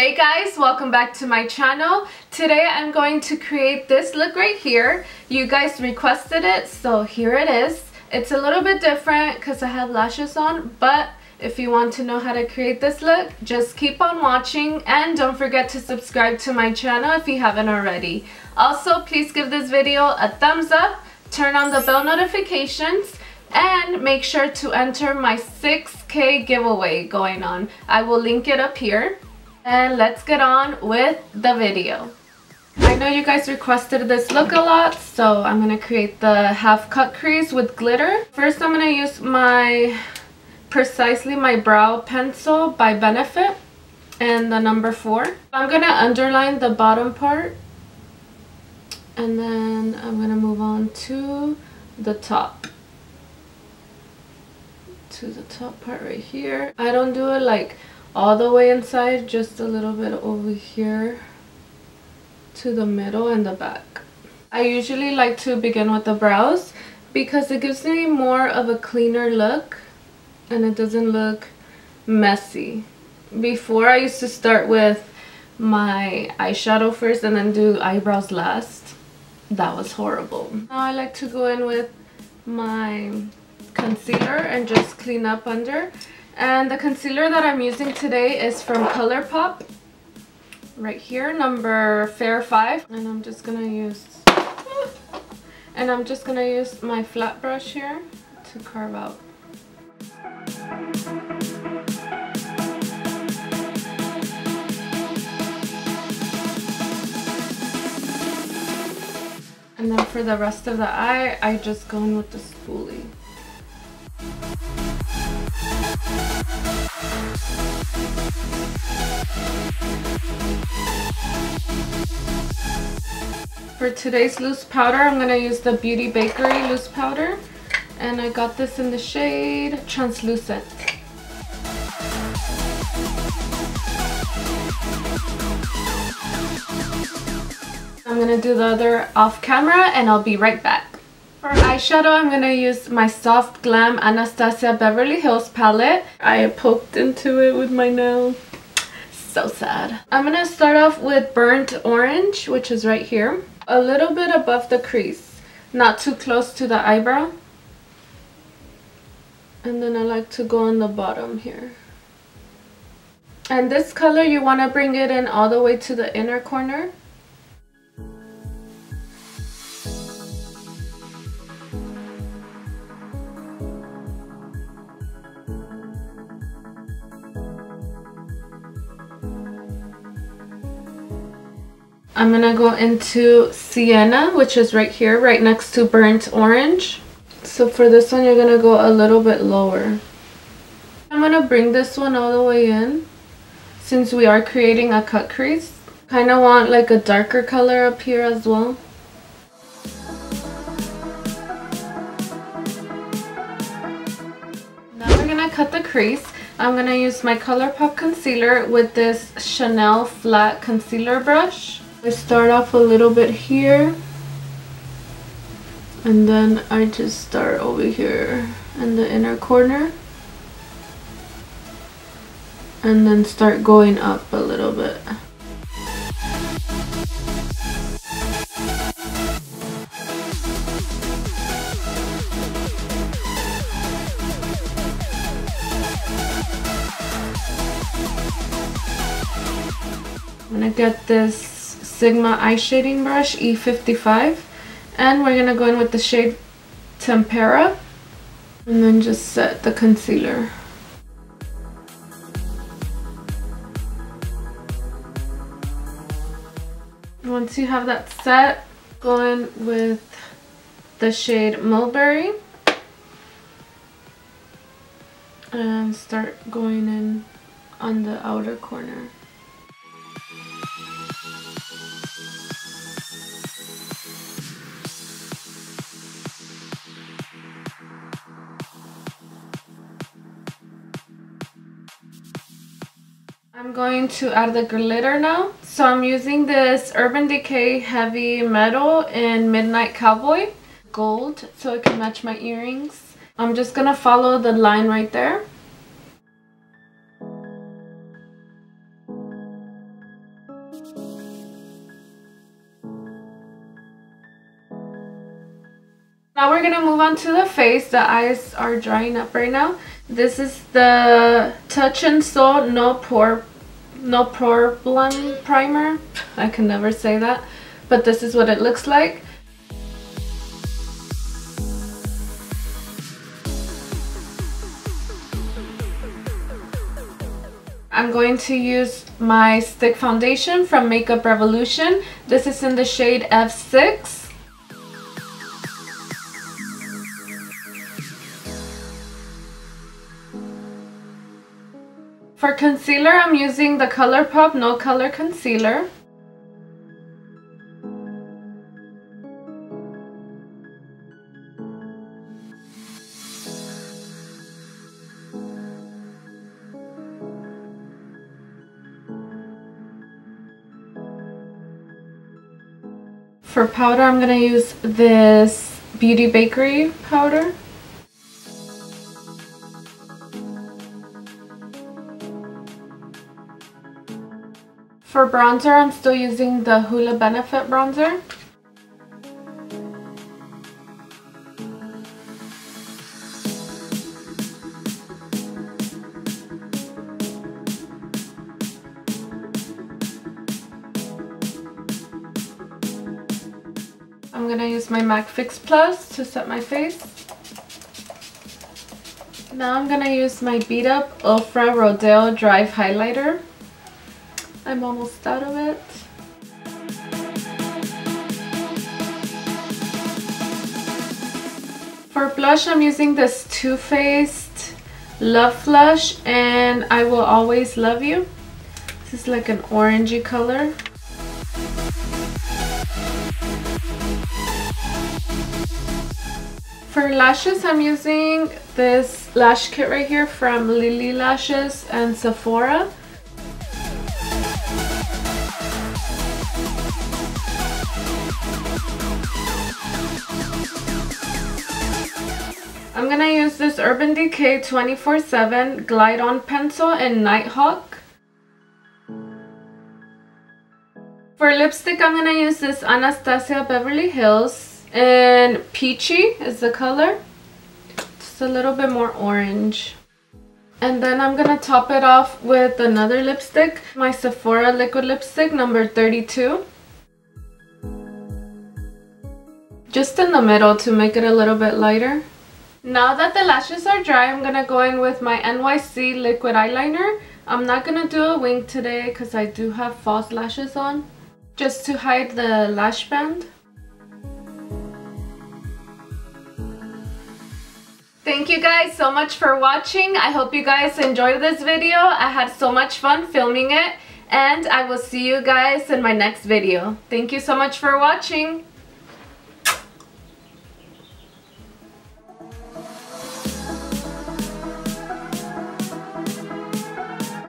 Hey guys, welcome back to my channel. Today I'm going to create this look right here. You guys requested it, so here it is. It's a little bit different because I have lashes on, but if you want to know how to create this look, just keep on watching and don't forget to subscribe to my channel if you haven't already. Also, please give this video a thumbs up, turn on the bell notifications, and make sure to enter my 6K giveaway going on. I will link it up here. And let's get on with the video. I know you guys requested this look a lot, so I'm going to create the half cut crease with glitter. First I'm going to use my Precisely My Brow Pencil by Benefit and the number 4. I'm going to underline the bottom part and then I'm going to move on to the top. To the top part right here. I don't do it like all the way inside, just a little bit over here to the middle and the back. I usually like to begin with the brows because it gives me more of a cleaner look and it doesn't look messy. Before I used to start with my eyeshadow first and then do eyebrows last. That was horrible. Now I like to go in with my concealer and just clean up under. And the concealer that I'm using today is from Colourpop, right here, number Fair 5. And I'm just gonna use my flat brush here to carve out. And then for the rest of the eye, I just go in with the spoolie. For today's loose powder, I'm going to use the Bakerie loose powder. And I got this in the shade Translucent. I'm going to do the other off camera and I'll be right back. For eyeshadow, I'm going to use my soft Glam Anastasia Beverly Hills palette. I poked into it with my nail. So sad. I'm going to start off with Burnt Orange, which is right here. A little bit above the crease. Not too close to the eyebrow. And then I like to go on the bottom here. And this color, you want to bring it in all the way to the inner corner. I'm going to go into Sienna, which is right here, right next to Burnt Orange. So for this one, you're going to go a little bit lower. I'm going to bring this one all the way in, since we are creating a cut crease. Kind of want like a darker color up here as well. Now we're going to cut the crease. I'm going to use my Colourpop concealer with this Chanel flat concealer brush. I start off a little bit here and then I just start over here in the inner corner and then start going up a little bit. I'm gonna get this Sigma eye shading brush E55 and we're gonna go in with the shade Tempera and then just set the concealer. Once you have that set, go in with the shade Mulberry and start going in on the outer corner. I'm going to add the glitter now. So I'm using this Urban Decay Heavy Metal in Midnight Cowboy Gold so it can match my earrings. I'm just gonna follow the line right there. Now we're gonna move on to the face. The eyes are drying up right now. This is the Touch and Soul No Poreblem primer. I can never say that, but this is what it looks like. I'm going to use my stick foundation from Makeup Revolution. This is in the shade F6. For concealer, I'm using the Colourpop No Color Concealer. For powder, I'm going to use this Bakerie powder. For bronzer, I'm still using the Hoola Benefit bronzer. I'm gonna use my MAC Fix Plus to set my face. Now I'm gonna use my Beat Up Ofra Rodeo Drive Highlighter. I'm almost out of it. For blush, I'm using this Too Faced Love Flush and I Will Always Love You. This is like an orangey color. For lashes, I'm using this lash kit right here from Lily Lashes and Sephora. I'm gonna use this Urban Decay 24/7 Glide On Pencil in Nighthawk. For lipstick, I'm gonna use this Anastasia Beverly Hills. And Peachy is the color. Just a little bit more orange. And then I'm gonna top it off with another lipstick, my Sephora liquid lipstick number 32. Just in the middle to make it a little bit lighter. Now that the lashes are dry, I'm gonna go in with my NYC liquid eyeliner. I'm not gonna do a wing today because I do have false lashes on, just to hide the lash band. Thank you guys so much for watching. I hope you guys enjoyed this video. I had so much fun filming it, and I will see you guys in my next video. Thank you so much for watching.